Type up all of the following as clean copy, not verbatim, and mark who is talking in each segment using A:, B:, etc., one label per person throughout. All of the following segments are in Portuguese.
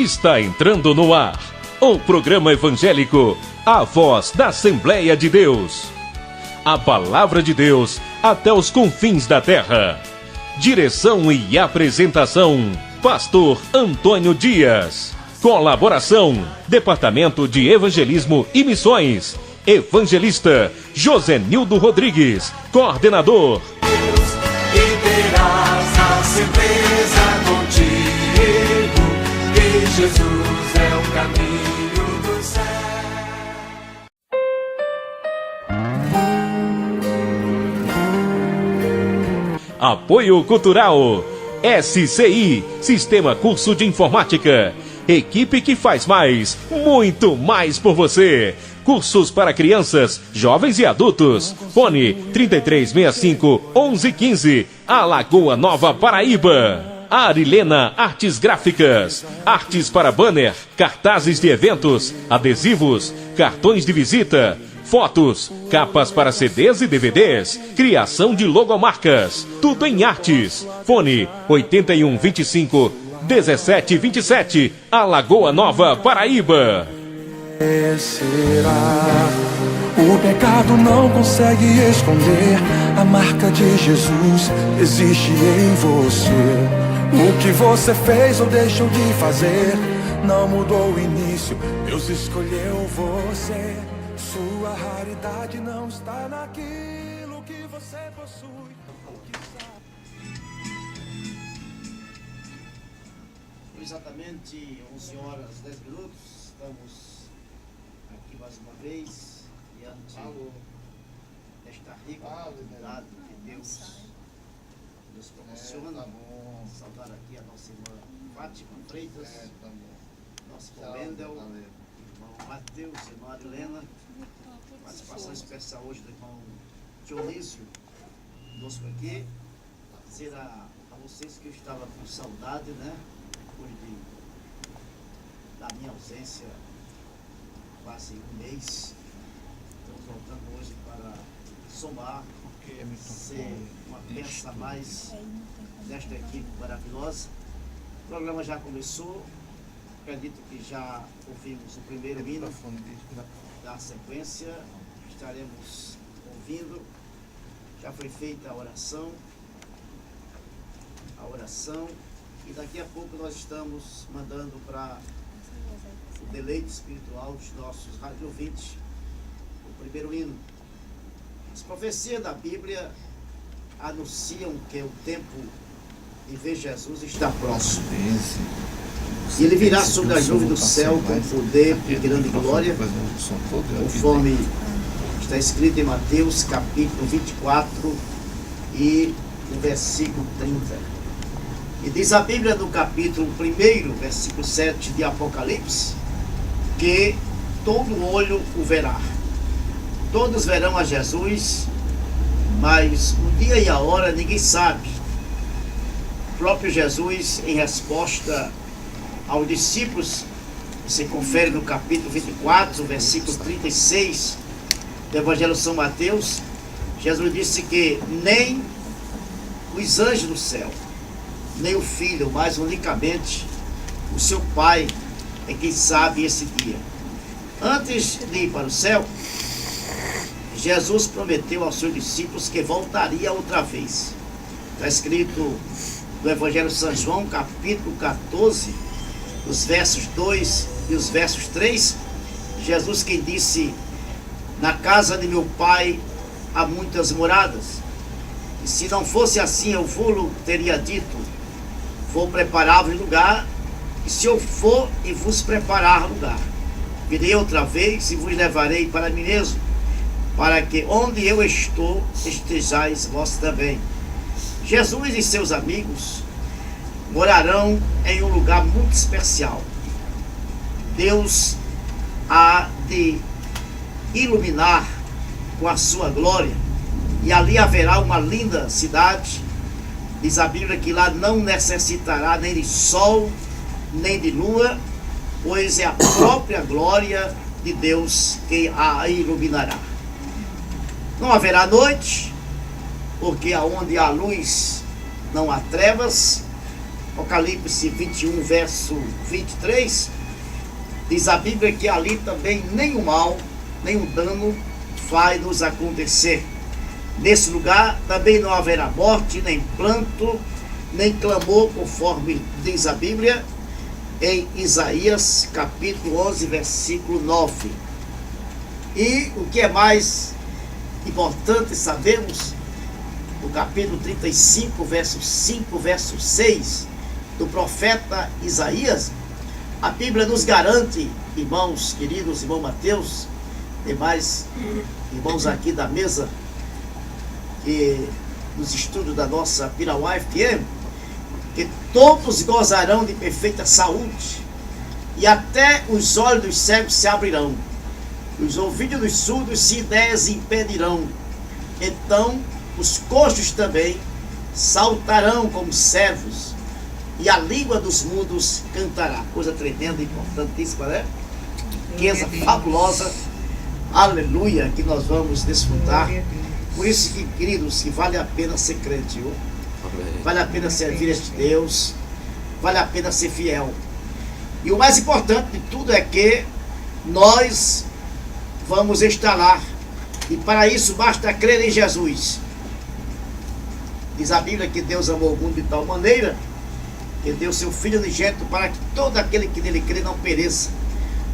A: Está entrando no ar o programa evangélico A Voz da Assembleia de Deus. A palavra de Deus até os confins da terra. Direção e apresentação, Pastor Antônio Dias. Colaboração, Departamento de Evangelismo e Missões, Evangelista Josenildo Rodrigues, coordenador.
B: E terás a certeza contigo que Jesus é o caminho do céu.
A: Apoio Cultural, SCI, Sistema Curso de Informática. Equipe que faz mais, muito mais por você. Cursos para crianças, jovens e adultos. Fone 3365-1115, Alagoa Nova, Paraíba. Arilena Artes Gráficas. Artes para banner, cartazes de eventos, adesivos, cartões de visita, fotos, capas para CDs e DVDs, criação de logomarcas. Tudo em artes. Fone 8125-1727, Alagoa Nova, Paraíba.
C: O pecado não consegue esconder a marca de Jesus existe em você. O que você fez ou deixou de fazer não mudou o início. Deus escolheu você. Sua raridade não está naquilo que você possui.
D: Exatamente 11 horas 10 minutos, estamos aqui mais uma vez diante desta rica oportunidade que Deus nos proporciona. Saudar aqui a nossa irmã Fátima Freitas, nosso irmão Wendel, irmão Mateus, irmã Arilena, participação especial hoje do irmão Dionísio conosco aqui. Dizer a vocês que eu estava com saudade, né? Depois da minha ausência, quase um mês, estamos voltando hoje para somar, ser uma peça a mais desta equipe maravilhosa. O programa já começou, acredito que já ouvimos o primeiro hino da sequência, estaremos ouvindo, já foi feita a oração, e daqui a pouco nós estamos mandando para o deleite espiritual dos nossos radiovintes, o primeiro hino. As profecias da Bíblia anunciam que o tempo de ver Jesus está próximo. E ele virá sobre as nuvens do céu com poder e grande glória, conforme está escrito em Mateus capítulo 24 e no versículo 30. E diz a Bíblia no capítulo 1, versículo 7 de Apocalipse, que todo olho o verá. Todos verão a Jesus, mas o dia e a hora ninguém sabe. O próprio Jesus, em resposta aos discípulos, se confere no capítulo 24, versículo 36 do Evangelho de São Mateus, Jesus disse que nem os anjos do céu, nem o Filho, mas unicamente o seu Pai é quem sabe esse dia. Antes de ir para o céu, Jesus prometeu aos seus discípulos que voltaria outra vez. Está escrito no Evangelho de São João, capítulo 14, os versos 2 e os versos 3, Jesus quem disse: na casa de meu Pai há muitas moradas, e se não fosse assim eu vou-lo teria dito, vou preparar-vos lugar, e se eu for e vos preparar lugar, virei outra vez e vos levarei para mim mesmo, para que onde eu estou, estejais vós também. Jesus e seus amigos morarão em um lugar muito especial. Deus há de iluminar com a sua glória, e ali haverá uma linda cidade. Diz a Bíblia que lá não necessitará nem de sol, nem de lua, pois é a própria glória de Deus que a iluminará. Não haverá noite, porque aonde há luz não há trevas, Apocalipse 21, verso 23, diz a Bíblia que ali também nenhum mal, nenhum dano vai nos acontecer. Nesse lugar também não haverá morte, nem pranto, nem clamor, conforme diz a Bíblia em Isaías capítulo 11, versículo 9. E o que é mais importante sabermos, no capítulo 35, verso 5, verso 6 do profeta Isaías, a Bíblia nos garante, irmãos queridos, irmão Mateus, demais irmãos aqui da mesa, que nos estudos da nossa Pirauá FM, que todos gozarão de perfeita saúde, e até os olhos dos cegos se abrirão, os ouvidos dos surdos se desimpedirão. Então os coxos também saltarão como servos, e a língua dos mudos cantará. Coisa tremenda, importantíssima, né? Riqueza fabulosa, aleluia, que nós vamos desfrutar. Por isso que, queridos, que vale a pena ser crente, viu? Vale a pena servir este Deus, vale a pena ser fiel. E o mais importante de tudo é que nós vamos estar lá, e para isso basta crer em Jesus. Diz a Bíblia que Deus amou o mundo de tal maneira que deu seu Filho unigênito para que todo aquele que nele crê não pereça,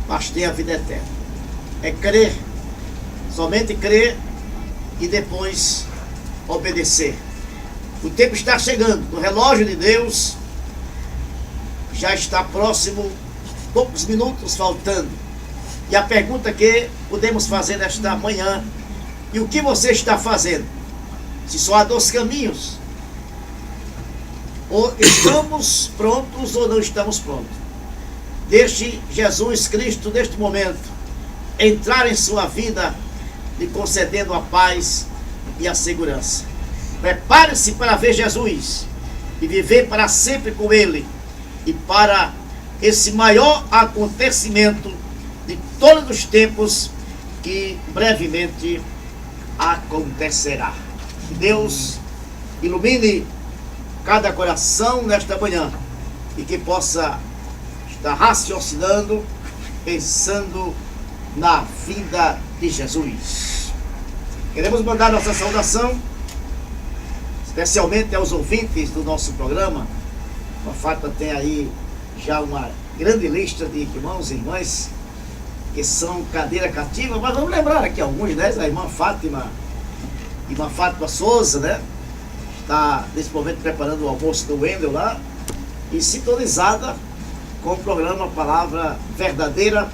D: mas tenha a vida eterna. É crer, somente crer e depois obedecer. O tempo está chegando, o relógio de Deus já está próximo, poucos minutos faltando. E a pergunta que podemos fazer nesta manhã: e o que você está fazendo? Se só há dois caminhos: ou estamos prontos ou não estamos prontos. Deixe Jesus Cristo neste momento entrar em sua vida, lhe concedendo a paz e a segurança. Prepare-se para ver Jesus e viver para sempre com Ele, e para esse maior acontecimento de todos os tempos, que brevemente acontecerá. Que Deus ilumine cada coração nesta manhã, e que possa estar raciocinando, pensando na vinda de Jesus. Queremos mandar nossa saudação especialmente aos ouvintes do nosso programa. A Fátima tem aí já uma grande lista de irmãos e irmãs que são cadeira cativa, mas vamos lembrar aqui alguns, né? A irmã Fátima Souza, né? Está nesse momento preparando o almoço do Wendel lá, e sintonizada com o programa Palavra Verdadeira,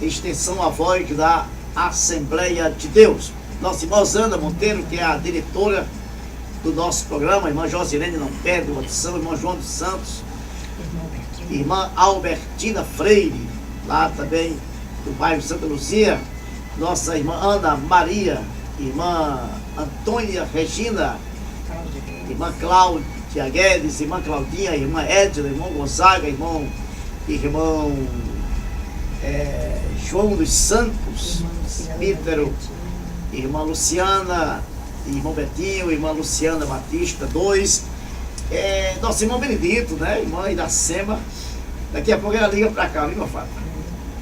D: extensão à voz da Assembleia de Deus. Nossa irmã Zanda Monteiro, que é a diretora do nosso programa, a irmã Josilene não perde uma audição, irmã João dos Santos, irmã Albertina Freire, lá também do bairro Santa Luzia, nossa irmã Ana Maria, irmã Antônia Regina, irmã Cláudia Guedes, irmã Claudinha, irmã Edna, irmão Gonzaga, irmão João dos Santos, Pítero, irmã Luciana, irmão Betinho, irmã Luciana Batista, 2, nosso irmão Benedito, né? Irmã Iracema. Daqui a pouco ela liga para cá, viu, Fátima?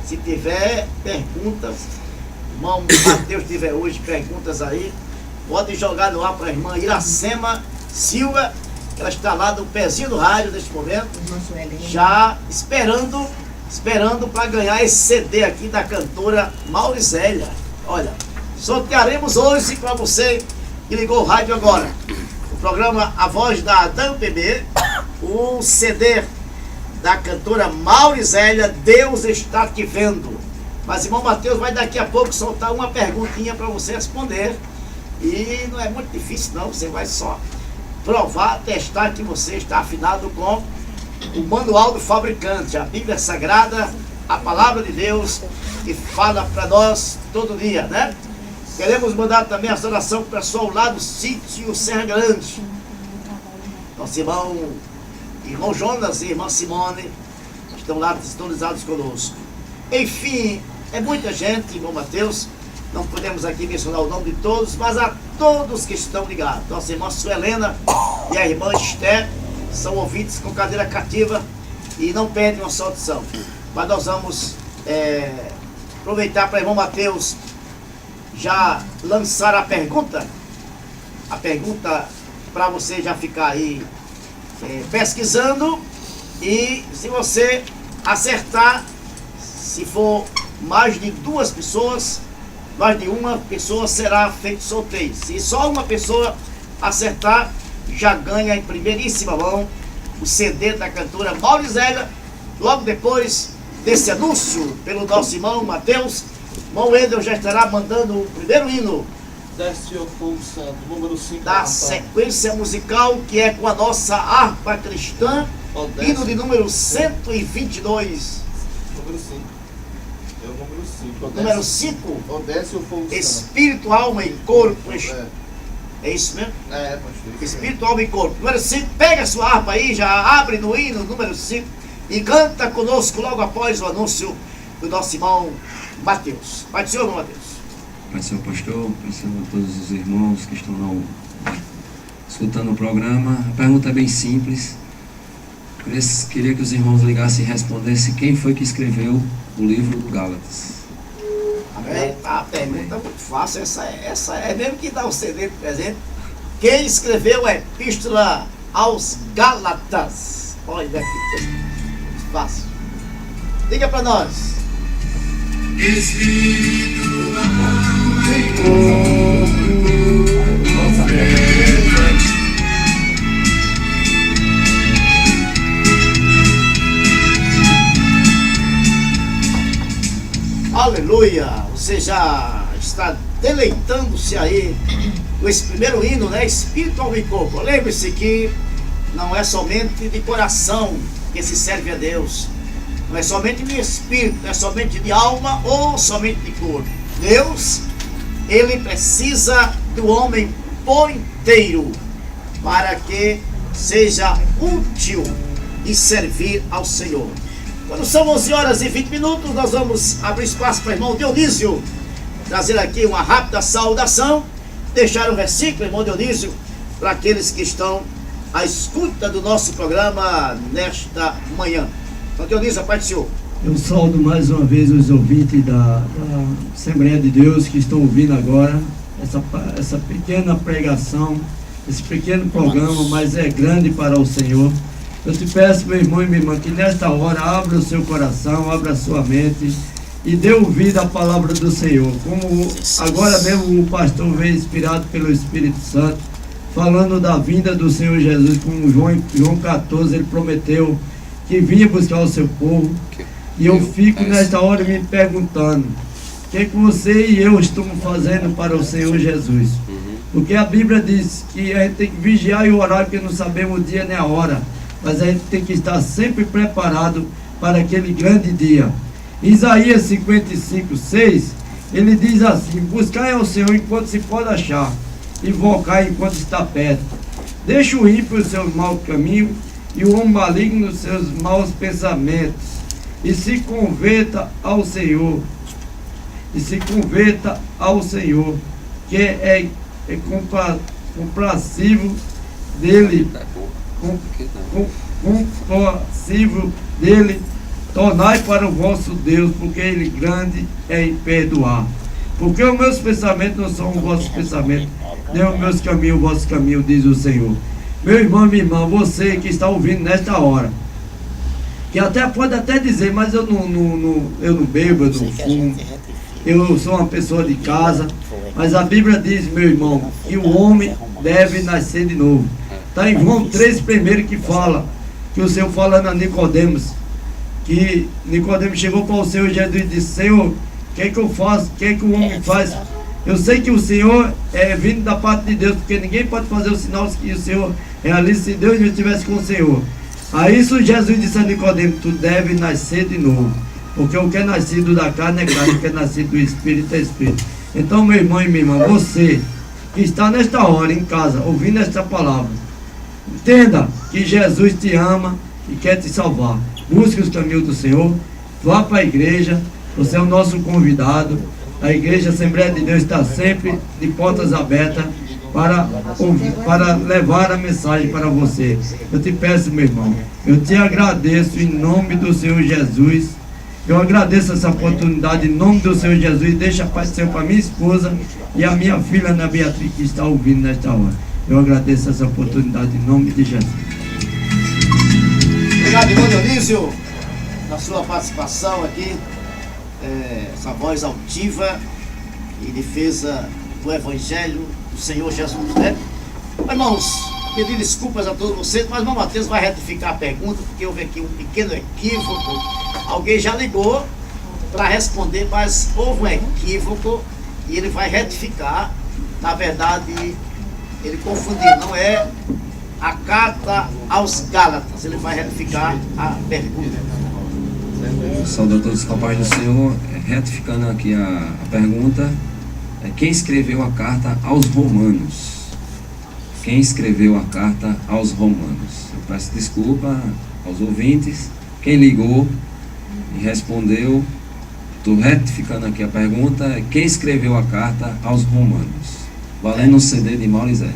D: Se tiver perguntas, irmão Mateus tiver hoje perguntas aí, pode jogar no ar para a irmã Iracema Silva, que ela está lá no pezinho do rádio neste momento, já esperando para ganhar esse CD aqui da cantora Maurizélia. Olha, sortearemos hoje para você que ligou o rádio agora, o programa A Voz da Adão PB, o CD da cantora Maurizélia, Deus Está Te Vendo. Mas irmão Mateus vai daqui a pouco soltar uma perguntinha para você responder, e não é muito difícil não, você vai só provar, testar que você está afinado com o manual do fabricante, a Bíblia Sagrada, a Palavra de Deus, que fala para nós todo dia, né? Queremos mandar também a oração para o pessoal lá do sítio Serra Grande. Nosso irmão Jonas e irmã Simone estão lá sintonizados conosco. Enfim, é muita gente, irmão Mateus, não podemos aqui mencionar o nome de todos, mas a todos que estão ligados. Nossa irmã Suelena e a irmã Esté, são ouvintes com cadeira cativa e não perdem uma só audição. Mas nós vamos aproveitar para o irmão Mateus já lançar a pergunta para você já ficar aí pesquisando, e se você acertar, se for mais de duas pessoas, mais de uma pessoa será feito sorteio. Se só uma pessoa acertar, já ganha em primeiríssima mão o CD da cantora Maurizélia. Logo depois desse anúncio pelo nosso irmão Mateus, irmão Wendel já estará mandando o primeiro hino
E: Desce o fogo santo, número 5
D: da sequência musical, que é com a nossa harpa cristã, hino de número 122.
E: Número 5. É o número 5.
D: Número 5.
E: Desce o fogo santo.
D: Espírito, alma e corpo. É isso mesmo?
E: Pastor.
D: Espírito, alma e corpo. Número 5. Pega a sua harpa aí, já abre no hino número 5 e canta conosco logo após o anúncio do nosso irmão Mateus. Pai do Senhor, irmão Mateus.
F: Pai, Senhor Pastor, Pai, Senhor, a todos os irmãos que estão escutando o programa. A pergunta é bem simples. Queria que os irmãos ligassem e respondessem quem foi que escreveu o livro do Gálatas.
D: Amém? A pergunta é muito fácil. Essa é mesmo que dá o CD de presente. Quem escreveu a Epístola aos Gálatas? Olha que coisa fácil. Diga para nós.
B: Espírito, alma e corpo,
D: aleluia! Você já está deleitando-se aí com esse primeiro hino, né? Espírito, alma e corpo. Lembre-se que não é somente de coração que se serve a Deus. Não é somente de espírito, não é somente de alma ou somente de corpo. Deus, Ele precisa do homem por inteiro para que seja útil e servir ao Senhor. Quando são 11 horas e 20 minutos, nós vamos abrir espaço para o irmão Dionísio trazer aqui uma rápida saudação, deixar um versículo, irmão Dionísio, para aqueles que estão à escuta do nosso programa nesta manhã. Então, Dionísio, a paz do Senhor.
G: Eu saúdo mais uma vez os ouvintes da Assembleia de Deus que estão ouvindo agora essa pequena pregação, esse pequeno programa, mas é grande para o Senhor. Eu te peço, meu irmão e minha irmã, que nesta hora abra o seu coração, abra a sua mente e dê ouvido à palavra do Senhor. Como agora mesmo o pastor veio inspirado pelo Espírito Santo, falando da vinda do Senhor Jesus, como João 14, ele prometeu que vinha buscar o seu povo. E eu fico nesta hora me perguntando, o que você e eu estamos fazendo para o Senhor Jesus? Porque a Bíblia diz que a gente tem que vigiar e orar, porque não sabemos o dia nem a hora. Mas a gente tem que estar sempre preparado para aquele grande dia. Isaías 55:6, ele diz assim: buscai ao Senhor enquanto se pode achar, e invocai enquanto está perto. Deixa o ímpio o seu mau caminho, e o homem maligno os seus maus pensamentos, e se converta ao Senhor, que é compassivo dele, compassivo dele, tornai para o vosso Deus, porque ele grande é em perdoar. Porque os meus pensamentos não são os vossos pensamentos, nem os meus caminhos o vosso caminho, diz o Senhor. Meu irmão, minha irmã, você que está ouvindo nesta hora, que até pode até dizer, mas eu não bebo, eu não fumo, eu sou uma pessoa de casa, mas a Bíblia diz, meu irmão, que o homem deve nascer de novo. Está em João 3 primeiro que fala, que o Senhor falando a Nicodemos, que Nicodemos chegou para o Senhor Jesus e disse: Senhor, o que é que eu faço? O que é que o homem faz? Eu sei que o Senhor é vindo da parte de Deus, porque ninguém pode fazer o sinal que o Senhor realiza se Deus não estivesse com o Senhor. A isso Jesus disse a Nicodemos: tu deve nascer de novo, porque o que é nascido da carne é carne, o que é nascido do Espírito é Espírito. Então, meu irmão e minha irmã, você que está nesta hora em casa, ouvindo esta palavra, entenda que Jesus te ama e quer te salvar. Busque os caminhos do Senhor, vá para a igreja, você é o nosso convidado. A igreja Assembleia de Deus está sempre de portas abertas para levar a mensagem para você. Eu te peço, meu irmão, eu te agradeço em nome do Senhor Jesus. Eu agradeço essa oportunidade em nome do Senhor Jesus. Deixa a paz do Senhor para minha esposa e a minha filha Ana Beatriz, que está ouvindo nesta hora. Eu agradeço essa oportunidade em nome de Jesus.
D: Obrigado, irmão Dionísio, na sua participação aqui, essa voz altiva em defesa do Evangelho do Senhor Jesus, né? Irmãos, pedir desculpas a todos vocês, mas o irmão Mateus vai retificar a pergunta, porque houve aqui um pequeno equívoco. Alguém já ligou para responder, mas houve um equívoco e ele vai retificar. Na verdade, ele confundiu, não é a carta aos Gálatas. Ele vai retificar a pergunta.
F: Saúde a todos com a paz do Senhor. Retificando aqui a pergunta, quem escreveu a carta aos Romanos? Quem escreveu a carta aos Romanos? Eu peço desculpa aos ouvintes. Quem ligou e respondeu, estou retificando aqui a pergunta, quem escreveu a carta aos Romanos? Valendo um CD de Maurizélia.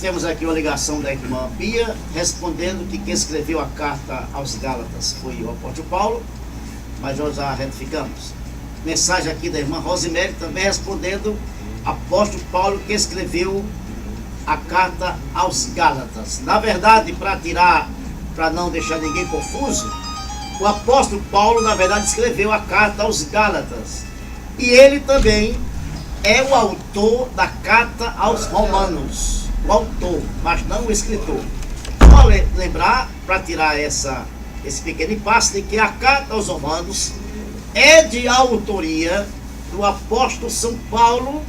D: Temos aqui uma ligação da irmã Bia, respondendo que quem escreveu a carta aos Gálatas foi o apóstolo Paulo, mas nós já retificamos. Mensagem aqui da irmã Rosemary, também respondendo, apóstolo Paulo que escreveu a carta aos Gálatas. Na verdade, para não deixar ninguém confuso, o apóstolo Paulo, na verdade, escreveu a carta aos Gálatas. E ele também é o autor da carta aos Romanos. O autor, mas não o escritor. Só lembrar, para tirar esse pequeno impasse, de que a carta aos Romanos é de autoria do apóstolo São Paulo,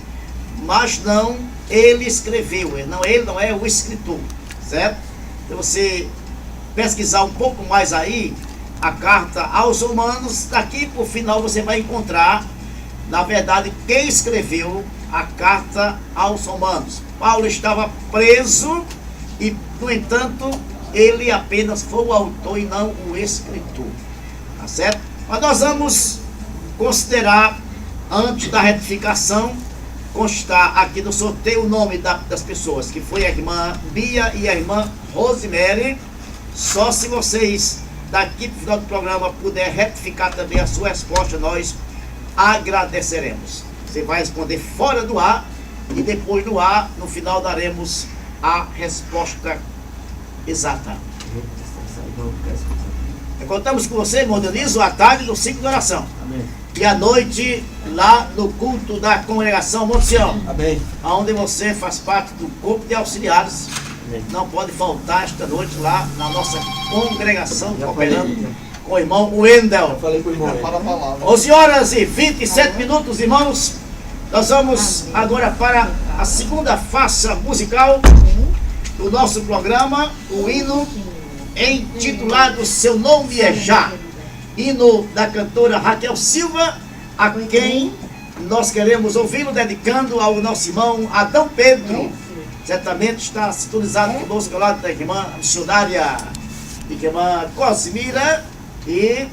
D: mas não ele escreveu, ele não é o escritor, certo? Se você pesquisar um pouco mais aí, a carta aos Romanos, daqui para o final você vai encontrar, na verdade, quem escreveu a carta aos Romanos. Paulo estava preso e, no entanto, ele apenas foi o autor e não o escritor, tá certo? Mas nós vamos considerar, antes da retificação, constar aqui no sorteio o nome das pessoas, que foi a irmã Bia e a irmã Rosemary. Só se vocês, daqui para o final do programa, puder retificar também a sua resposta, nós agradeceremos. Você vai responder fora do ar e depois do ar, no final, daremos a resposta exata. Contamos com você, irmão Dionísio, à tarde no ciclo de oração.
E: Amém.
D: E à noite, lá no culto da congregação Monte Sião.
E: Amém.
D: Onde você faz parte do corpo de auxiliares.
E: Amém.
D: Não pode faltar esta noite lá na nossa congregação, cooperando com o irmão Wendel.
E: Falei com o irmão. Fala a palavra.
D: 11 horas e 27 minutos, irmãos. Nós vamos agora para a segunda faixa musical do nosso programa, o hino intitulado Seu Nome é Já. Hino da cantora Raquel Silva, a quem nós queremos ouvi-lo, dedicando ao nosso irmão Adão Pedro. Certamente está sintonizado conosco ao lado da irmã missionária, irmã Cosmira, e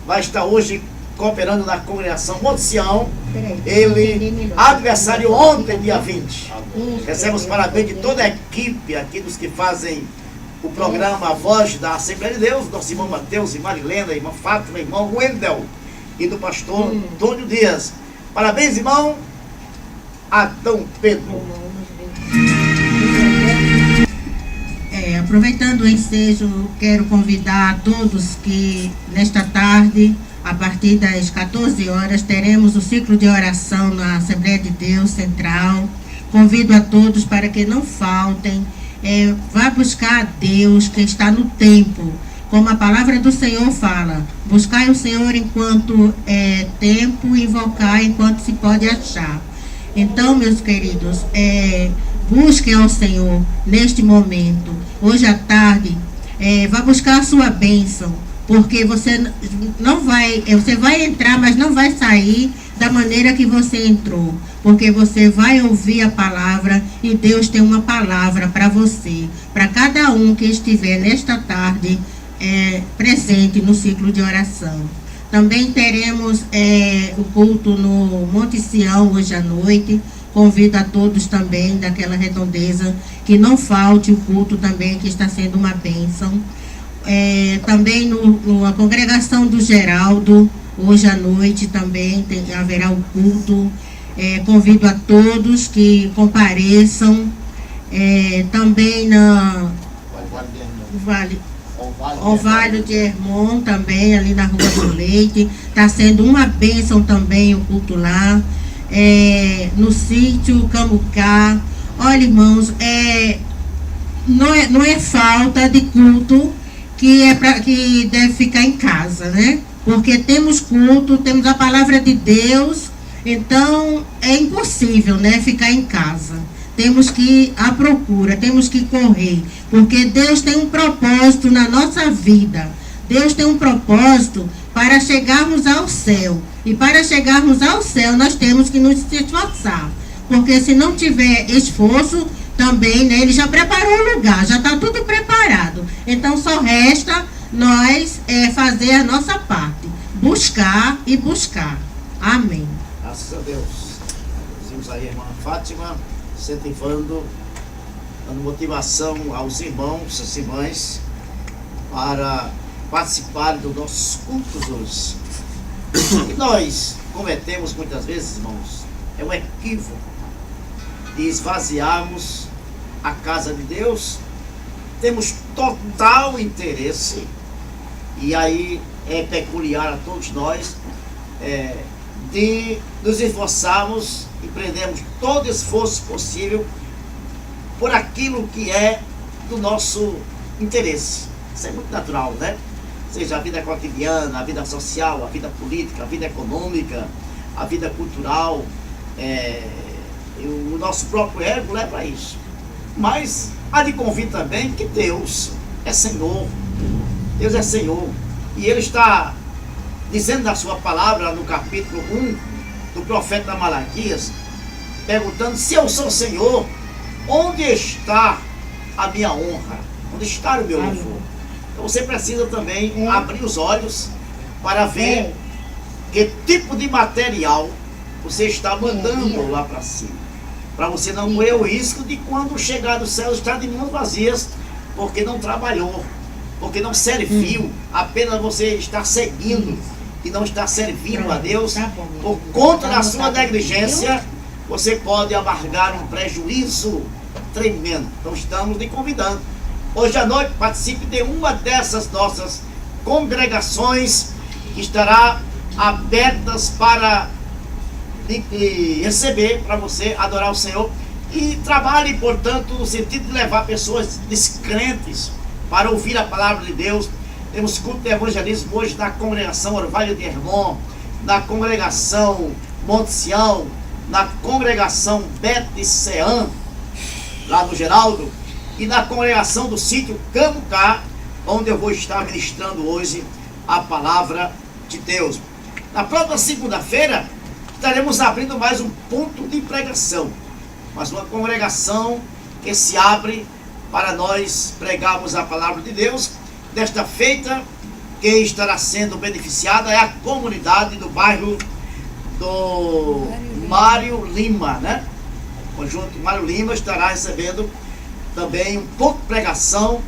D: vai estar hoje cooperando na congregação Monte Sião. Ele aniversário ontem, dia 20. Recebe os parabéns de toda a equipe aqui dos que fazem o programa A Voz da Assembleia de Deus, nosso irmão Mateus e Marilena, irmã Fátima, irmão Wendel e do pastor Antônio Dias. Parabéns, irmão Adão Pedro.
H: Aproveitando o ensejo, quero convidar a todos que nesta tarde, a partir das 14 horas, teremos o ciclo de oração na Assembleia de Deus Central. Convido a todos para que não faltem. Vá buscar a Deus que está no tempo. Como a palavra do Senhor fala, buscai o Senhor enquanto é tempo e invocar enquanto se pode achar. Então, meus queridos, busquem ao Senhor neste momento. Hoje à tarde, vá buscar a sua bênção, porque você vai entrar, mas não vai sair da maneira que você entrou, porque você vai ouvir a palavra e Deus tem uma palavra para você, para cada um que estiver nesta tarde presente no ciclo de oração. Também teremos o culto no Monte Sião hoje à noite, Convido a todos também daquela redondeza que não falte o culto também, que está sendo uma bênção. Também na congregação do Geraldo, hoje à noite também haverá o culto. Convido a todos que compareçam. Também no Vale de Hermon, também ali na Rua do Leite. Está sendo uma bênção também o culto lá. No sítio Camucá. Olha, irmãos, não é falta de culto que deve ficar em casa, né? Porque temos culto, temos a palavra de Deus, então é impossível, né, ficar em casa. Temos que ir à procura, temos que correr, porque Deus tem um propósito na nossa vida. Deus tem um propósito para chegarmos ao céu. E para chegarmos ao céu, nós temos que nos esforçar. Porque se não tiver esforço, também, né, ele já preparou o lugar, já está tudo preparado. Então só resta nós fazer a nossa parte. Buscar e buscar. Amém.
D: Graças a Deus. Vimos aí a irmã Fátima incentivando, dando motivação aos irmãos, às irmãs, para participarem dos nossos cultos hoje. E nós cometemos muitas vezes, irmãos, é um equívoco de esvaziarmos a casa de Deus. Temos total interesse, e aí é peculiar a todos nós, de nos esforçarmos e prendemos todo esforço possível por aquilo que é do nosso interesse. Isso é muito natural, né? Seja a vida cotidiana, a vida social, a vida política, a vida econômica, a vida cultural, o nosso próprio ego leva a isso. Mas há de convir também que Deus é Senhor. Deus é Senhor. E Ele está dizendo na sua palavra, no capítulo 1 do profeta Malaquias, perguntando: se eu sou Senhor, onde está a minha honra? Onde está o meu louvor? Então você precisa também abrir os olhos para ver que tipo de material você está mandando lá para cima. Para você não correr o risco de, quando chegar do céu, estar de mãos vazias, porque não trabalhou, porque não serviu, apenas você está seguindo e não está servindo a Deus. Por conta da sua negligência, você pode amargar um prejuízo tremendo. Então estamos lhe convidando. Hoje à noite participe de uma dessas nossas congregações que estará abertas para receber, para você adorar o Senhor. E trabalhe, portanto, no sentido de levar pessoas descrentes para ouvir a palavra de Deus. Temos culto de evangelismo hoje na congregação Orvalho de Hermon, na congregação Monte Sião, na congregação Bet-Sean, lá no Geraldo, e na congregação do sítio Camucá, onde eu vou estar ministrando hoje a palavra de Deus. Na próxima segunda-feira, estaremos abrindo mais um ponto de pregação, mas uma congregação que se abre para nós pregarmos a palavra de Deus. Desta feita, quem estará sendo beneficiada é a comunidade do bairro do Mário Lima, né? O conjunto Mário Lima estará recebendo também um ponto de pregação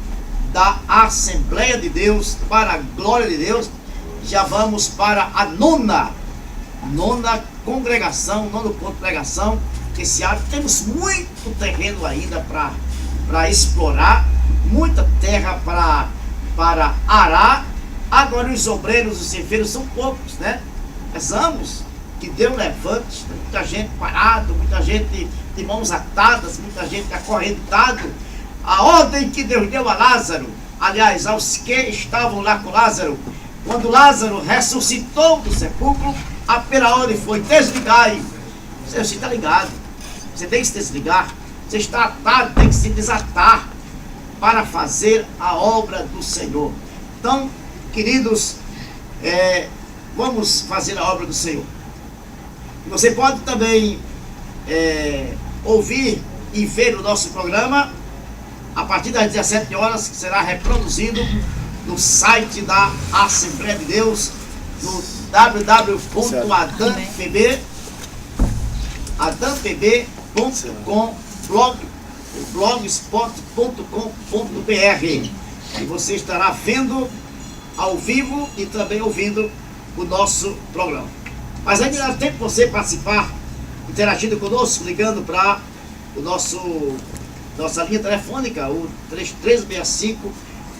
D: da Assembleia de Deus, para a glória de Deus. Já vamos para a nona congregação, nono ponto de pregação que se abre. Temos muito terreno ainda para explorar, muita terra para arar. Agora os obreiros, os ceifeiros são poucos, né? Rezamos que Deus levante, muita gente parada, muita gente de mãos atadas, muita gente acorrentado. A ordem que Deus deu a Lázaro, aliás, aos que estavam lá com Lázaro, quando Lázaro ressuscitou do sepulcro, a primeira ordem foi: desligai. Você está ligado, você tem que se desligar. Você está atado, tem que se desatar para fazer a obra do Senhor. Então, queridos, vamos fazer a obra do Senhor. Você pode também ouvir e ver o nosso programa a partir das 17 horas, que será reproduzido no site da Assembleia de Deus, no www.adampb.com.br. blogspot.com.br, e você estará vendo ao vivo e também ouvindo o nosso programa. Mas ainda dá tempo de você participar, interagindo conosco, ligando para o nossa linha telefônica, o 3365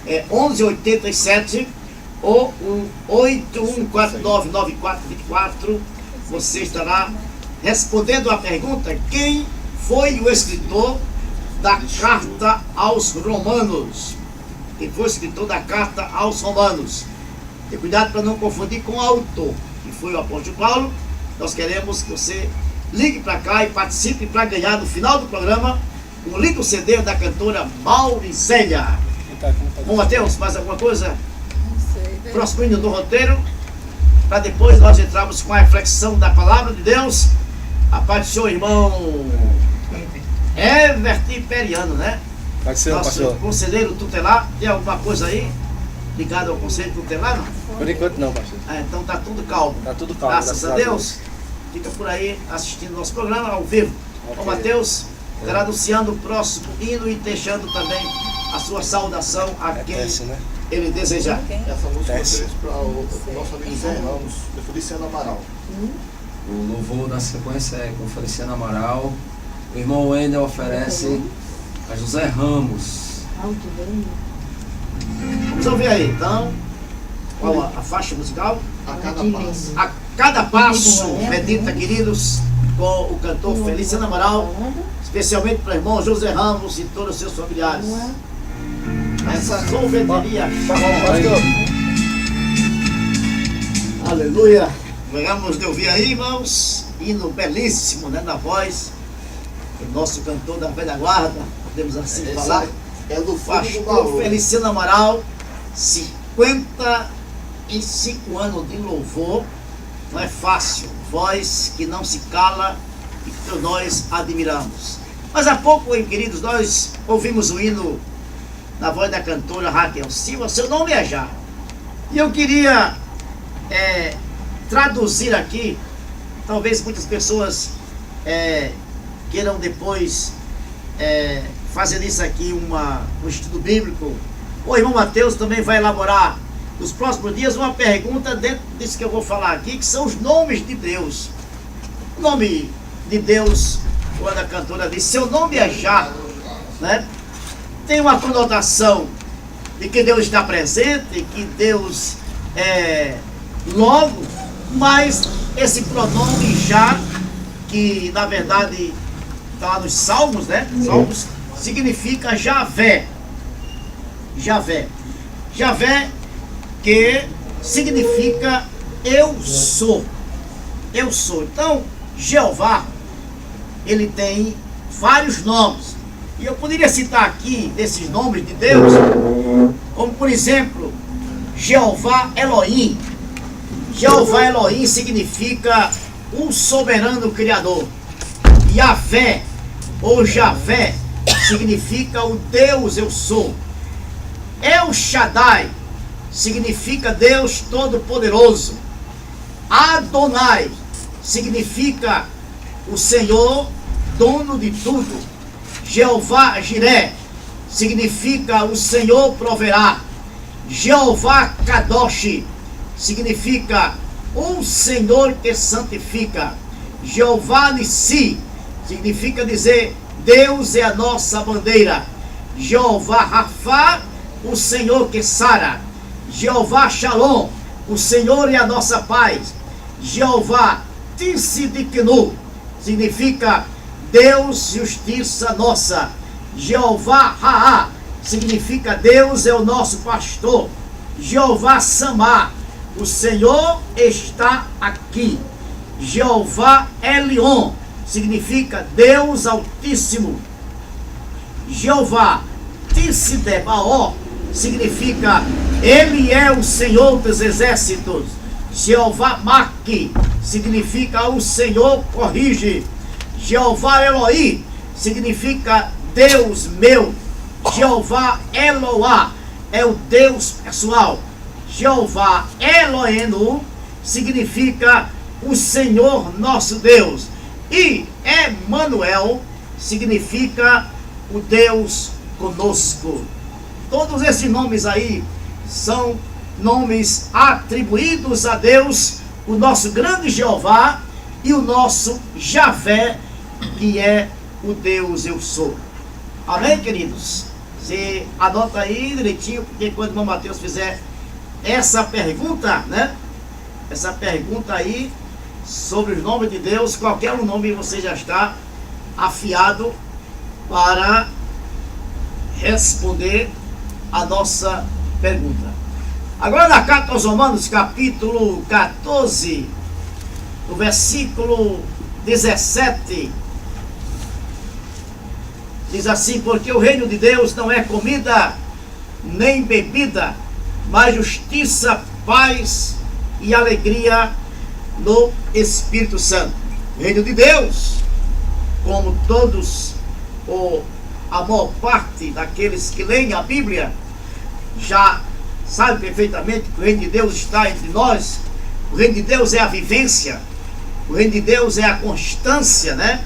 D: 1187 ou o 81499424. Você estará respondendo a pergunta: quem foi o escritor da carta aos Romanos? Quem foi o escritor da carta aos Romanos? Tenha cuidado para não confundir com o autor, que foi o apóstolo Paulo. Nós queremos que você ligue para cá e participe para ganhar no final do programa um lindo CD da cantora Mauricélia. Bom, Mateus, mais alguma coisa? Próximo hino do roteiro, para depois nós entrarmos com a reflexão da palavra de Deus. A paz do seu irmão Everton Periano, né?
E: Vai ser,
D: nosso
E: pastor.
D: conselheiro tutelar. Tem alguma coisa aí ligada ao conselho tutelar, não?
E: Por enquanto não, pastor.
D: Então tá tudo calmo.
E: Tá tudo calmo.
D: Graças a Deus. Fica por aí assistindo nosso programa ao vivo.
E: Ok.
D: O Mateus estará anunciando o próximo hino e deixando também a sua saudação a quem
E: né?
D: ele desejar.
E: Essa música
F: Desce.
E: oferece para o nosso amigo Zé Ramos, de Feliciano Amaral.
F: O louvor da sequência é com Feliciano Amaral. O irmão Wendel oferece a José Ramos.
D: Vamos ouvir aí, então, qual a faixa musical?
E: A cada passo.
D: A cada passo, medita, queridos, com o cantor Feliciano Amaral, especialmente para o irmão José Ramos e todos os seus familiares. Essa sorveteria.
E: Pastor.
D: Aleluia. Vamos de ouvir aí, irmãos, hino belíssimo, né, na voz do nosso cantor da velha guarda, podemos assim falar.
E: É do fundo do
D: Pastor
E: baú.
D: Feliciano Amaral, 55 anos de louvor, não é fácil, voz que não se cala e que nós admiramos. Mas há pouco, hein, queridos, nós ouvimos o hino na voz da cantora Raquel Silva, seu nome é Já. E eu queria traduzir aqui, talvez muitas pessoas queiram depois fazer isso aqui um estudo bíblico. O irmão Mateus também vai elaborar nos próximos dias uma pergunta dentro disso que eu vou falar aqui, que são os nomes de Deus. O nome de Deus, quando a cantora diz, seu nome é Já, né? Tem uma conotação de que Deus está presente, que Deus é logo, mas esse pronome Já, que na verdade está lá nos Salmos, né? Salmos significa Javé. Javé. Javé, que significa eu sou. Eu sou. Então, Jeová, ele tem vários nomes. E eu poderia citar aqui, desses nomes de Deus, como por exemplo, Jeová Elohim. Jeová Elohim significa o soberano Criador. Yavé, ou Javé, significa o Deus eu sou. El Shaddai significa Deus Todo-Poderoso. Adonai significa o Senhor, dono de tudo. Jeová Jiré significa o Senhor proverá. Jeová Kadosh significa o Senhor que santifica. Jeová Nissi significa dizer Deus é a nossa bandeira. Jeová Rafá, o Senhor que sara. Jeová Shalom, o Senhor é a nossa paz. Jeová Tissidiknu significa Deus, justiça nossa. Jeová Raá significa Deus é o nosso pastor. Jeová Samá, o Senhor está aqui. Jeová Elion significa Deus Altíssimo. Jeová Tissidebao significa Ele é o Senhor dos exércitos. Jeová Maqui significa o Senhor corrige. Jeová Eloí significa Deus meu. Jeová Eloá é o Deus pessoal. Jeová Eloenu significa o Senhor nosso Deus. E Emanuel significa o Deus conosco. Todos esses nomes aí são nomes atribuídos a Deus, o nosso grande Jeová e o nosso Javé, que é o Deus eu sou. Amém, queridos? Você anota aí direitinho, porque quando o irmão Mateus fizer essa pergunta, né? Essa pergunta aí sobre os nomes de Deus, qualquer um nome você já está afiado para responder a nossa pergunta. Agora na carta aos Romanos, capítulo 14, no versículo 17, diz assim: porque o reino de Deus não é comida nem bebida, mas justiça, paz e alegria no Espírito Santo. O reino de Deus, como todos, ou a maior parte daqueles que leem a Bíblia, já sabe perfeitamente que o reino de Deus está entre nós. O reino de Deus é a vivência, o reino de Deus é a constância, né?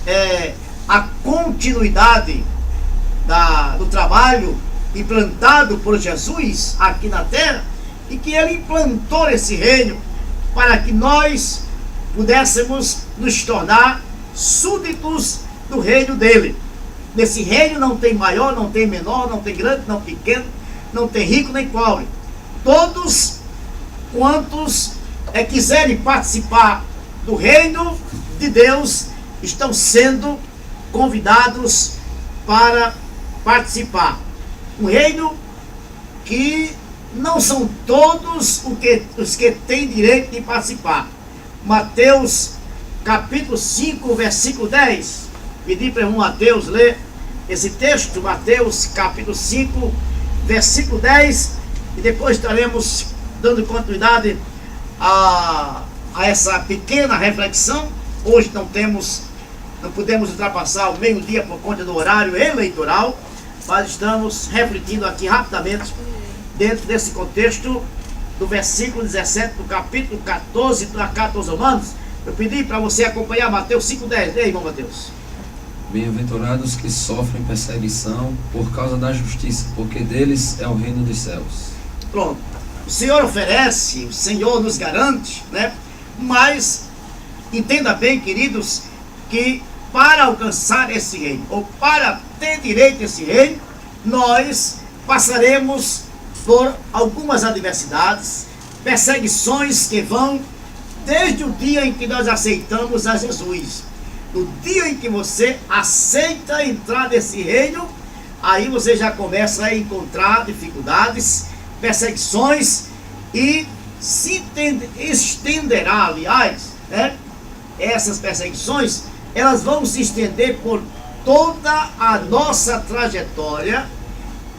D: É a continuidade do trabalho implantado por Jesus aqui na terra, e que ele implantou esse reino para que nós pudéssemos nos tornar súditos do reino dele. Nesse reino não tem maior, não tem menor, não tem grande, não pequeno, não tem rico nem pobre. Todos quantos quiserem participar do reino de Deus estão sendo convidados para participar. Um reino que não são todos os que têm direito de participar. Mateus capítulo 5, versículo 10. Pedi para o irmão Mateus ler esse texto, Mateus capítulo 5, versículo 10, e depois estaremos dando continuidade a essa pequena reflexão. Hoje não podemos ultrapassar o meio-dia por conta do horário eleitoral, mas estamos refletindo aqui rapidamente dentro desse contexto do versículo 17 do capítulo 14 da carta aos Romanos. Eu pedi para você acompanhar Mateus 5,10. Lê, irmão Mateus.
F: Bem-aventurados que sofrem perseguição por causa da justiça, porque deles é o reino dos céus.
D: Pronto. O Senhor oferece, o Senhor nos garante, né? Mas entenda bem, queridos, que para alcançar esse reino, ou para ter direito a esse reino, nós passaremos por algumas adversidades, perseguições que vão desde o dia em que nós aceitamos a Jesus. No dia em que você aceita entrar nesse reino, aí você já começa a encontrar dificuldades, perseguições, e se estenderá, aliás, né? Essas perseguições, elas vão se estender por toda a nossa trajetória,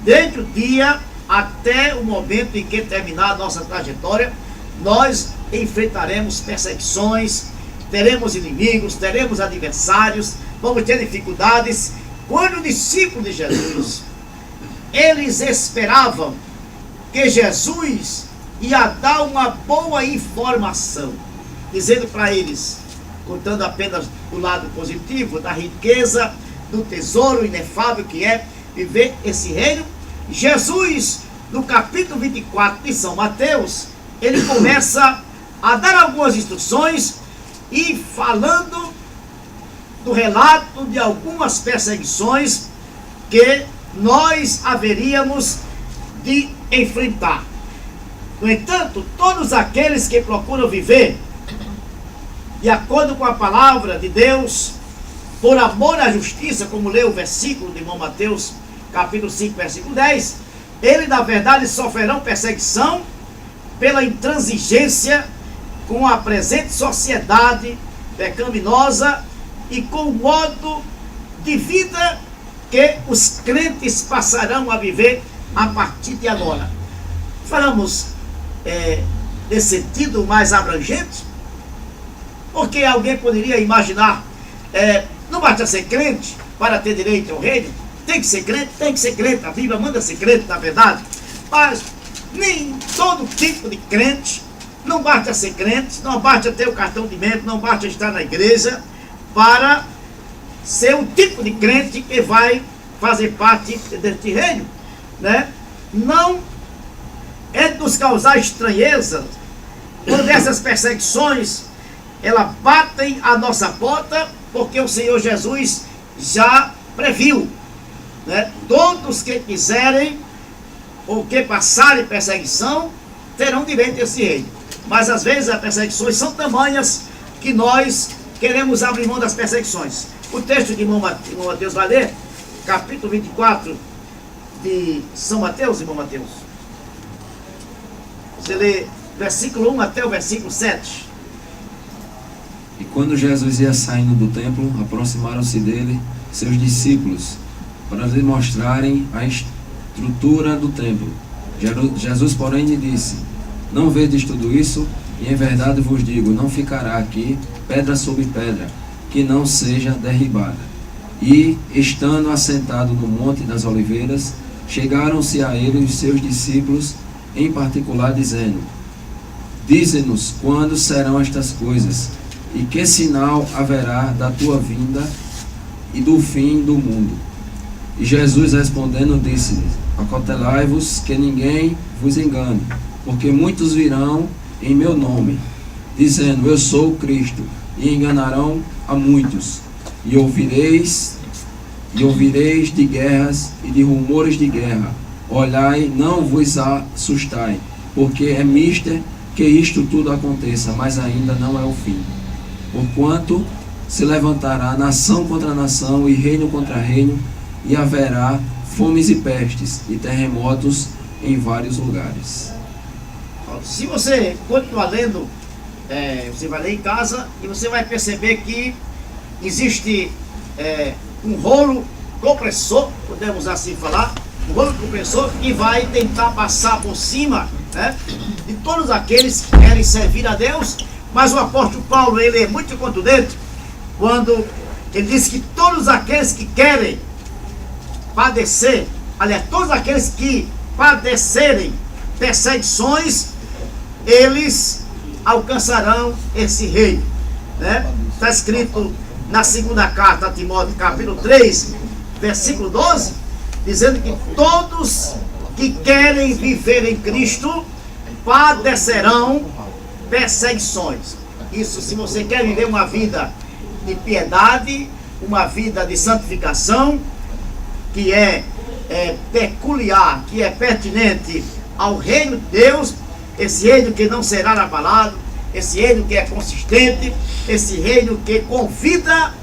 D: desde o dia até o momento em que terminar a nossa trajetória. Nós enfrentaremos perseguições, teremos inimigos, teremos adversários, vamos ter dificuldades. Quando os discípulos de Jesus, eles esperavam que Jesus ia dar uma boa informação, dizendo para eles, contando apenas o lado positivo da riqueza, do tesouro inefável que é viver esse reino, Jesus, no capítulo 24 de São Mateus, ele começa a dar algumas instruções e falando do relato de algumas perseguições que nós haveríamos de enfrentar. No entanto, todos aqueles que procuram viver de acordo com a palavra de Deus, por amor à justiça, como leu o versículo de irmão Mateus, capítulo 5, versículo 10, eles na verdade sofrerão perseguição pela intransigência com a presente sociedade pecaminosa e com o modo de vida que os crentes passarão a viver a partir de agora. Falamos nesse sentido mais abrangente, porque alguém poderia imaginar, não basta ser crente para ter direito ao reino, tem que ser crente, a Bíblia manda ser crente, na verdade, mas nem todo tipo de crente, não basta ser crente, não basta ter o cartão de membro, não basta estar na igreja, para ser um tipo de crente que vai fazer parte deste reino, né? Não é de nos causar estranheza quando essas perseguições elas batem a nossa porta, porque o Senhor Jesus já previu, né? Todos que quiserem ou que passarem perseguição terão direito a esse reino. Mas às vezes as perseguições são tamanhas que nós queremos abrir mão das perseguições. O texto de irmão Mateus vai ler, capítulo 24 de São Mateus, irmão Mateus. Você lê versículo 1 até o versículo 7.
F: E quando Jesus ia saindo do templo, aproximaram-se dele seus discípulos, para lhe mostrarem a estrutura do templo. Jesus, porém, lhe disse: não vedes tudo isso? E em verdade vos digo, não ficará aqui pedra sobre pedra, que não seja derribada. E, estando assentado no Monte das Oliveiras, chegaram-se a ele os seus discípulos, em particular, dizendo: dize-nos quando serão estas coisas, e que sinal haverá da tua vinda e do fim do mundo. E Jesus respondendo disse-lhes: acautelai-vos que ninguém vos engane, porque muitos virão em meu nome, dizendo: eu sou o Cristo, e enganarão a muitos. E ouvireis de guerras e de rumores de guerra. Olhai, não vos assustai, porque é mister que isto tudo aconteça, mas ainda não é o fim. Porquanto se levantará nação contra nação e reino contra reino, e haverá fomes e pestes e terremotos em vários lugares.
D: Se você continuar lendo, você vai ler em casa e você vai perceber que existe um rolo compressor, podemos assim falar, um rolo compressor que vai tentar passar por cima, né, de todos aqueles que querem servir a Deus. Mas o apóstolo Paulo, ele é muito contundente quando ele diz que todos aqueles que querem padecer, aliás, todos aqueles que padecerem perseguições, eles alcançarão esse reino, né? Está escrito na segunda carta a Timóteo, capítulo 3, versículo 12, dizendo que todos que querem viver em Cristo padecerão perseguições. Isso, se você quer viver uma vida de piedade, uma vida de santificação, que é peculiar, que é pertinente ao reino de Deus, esse reino que não será abalado, esse reino que é consistente, esse reino que convida,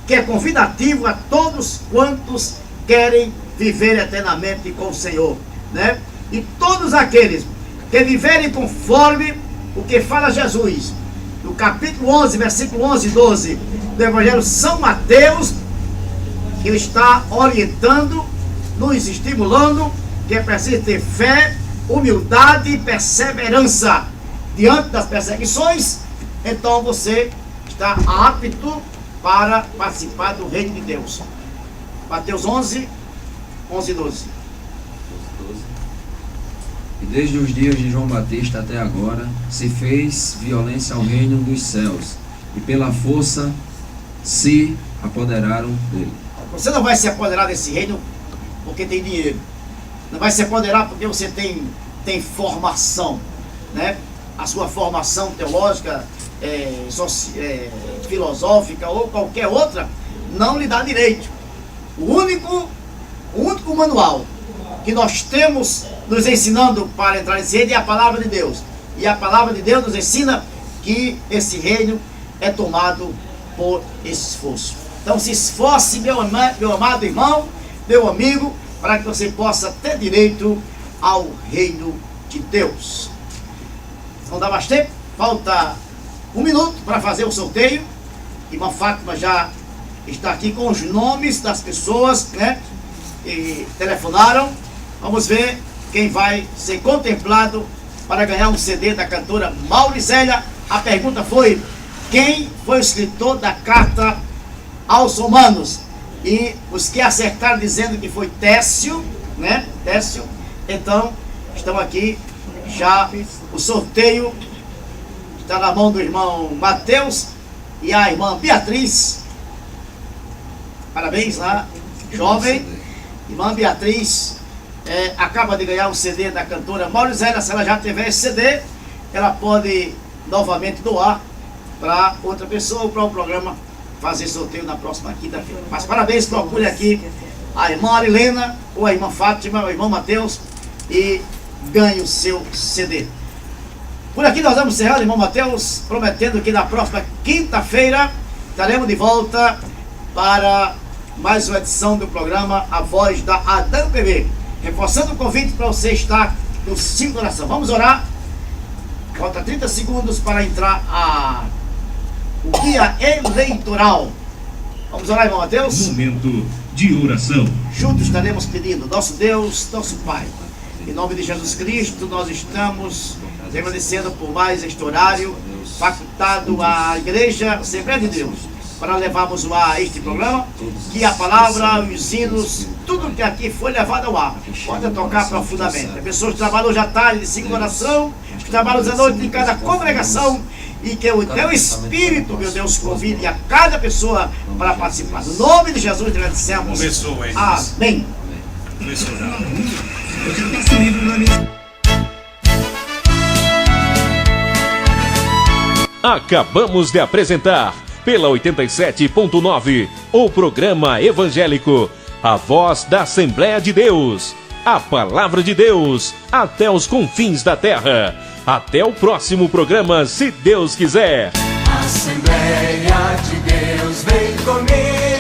D: que é convidativo a todos quantos querem viver eternamente com o Senhor, né? E todos aqueles que viverem conforme o que fala Jesus, no capítulo 11, versículo 11 e 12 do Evangelho de São Mateus, ele está orientando, nos estimulando, que é preciso ter fé, humildade e perseverança diante das perseguições. Então você está apto para participar do reino de Deus. Mateus 11, 11 e 12.
F: E desde os dias de João Batista até agora, se fez violência ao reino dos céus, e pela força se apoderaram dele.
D: Você não vai se apoderar desse reino porque tem dinheiro. Não vai se apoderar porque você tem formação, né? A sua formação teológica, filosófica ou qualquer outra, não lhe dá direito. O único manual que nós temos nos ensinando para entrar nesse reino é a palavra de Deus. E a palavra de Deus nos ensina que esse reino é tomado por esforço. Então se esforce, meu amado irmão, meu amigo, para que você possa ter direito ao reino de Deus. Não dá mais tempo? Falta 1 minuto para fazer o sorteio. Irmã Fátima já está aqui com os nomes das pessoas, né, que telefonaram. Vamos ver quem vai ser contemplado para ganhar um CD da cantora Mauricélia. A pergunta foi: quem foi o escritor da carta aos Romanos? E os que acertaram dizendo que foi Técio, né? Técio. Então, estão aqui já. O sorteio está na mão do irmão Mateus. e a irmã Beatriz. Parabéns lá, jovem. Irmã Beatriz acaba de ganhar um CD da cantora Maurizélia. Se ela já tiver esse CD, ela pode novamente doar para outra pessoa, para o programa fazer sorteio na próxima quinta-feira. Mas parabéns, procure aqui a irmã Arilena, ou a irmã Fátima, ou o irmão Mateus, e ganhe o seu CD. Por aqui nós vamos encerrar, irmão Mateus, prometendo que na próxima quinta-feira estaremos de volta para mais uma edição do programa A Voz da Adão TV. Reforçando o convite para você estar no ciclo de oração. Vamos orar. Falta 30 segundos para entrar o dia eleitoral. Vamos orar, irmão Mateus?
A: Momento de oração.
D: Juntos estaremos pedindo, nosso Deus, nosso Pai, em nome de Jesus Cristo, nós estamos agradecendo por mais este horário facultado à Igreja Assembleia de Deus, para levarmos ao ar este programa, que a palavra, os hinos, tudo que aqui foi levado ao ar, pode tocar profundamente. As pessoas que trabalham hoje à tarde de ciclo de oração, que trabalham hoje à noite em cada congregação, e que o teu Espírito, meu Deus, convide a cada pessoa para participar. No nome de Jesus, agradecemos. Amém.
A: Acabamos de apresentar, pela 87.9, o programa evangélico A Voz da Assembleia de Deus. A Palavra de Deus até os confins da terra. Até o próximo programa, se Deus quiser.
C: Assembleia de Deus, vem comigo.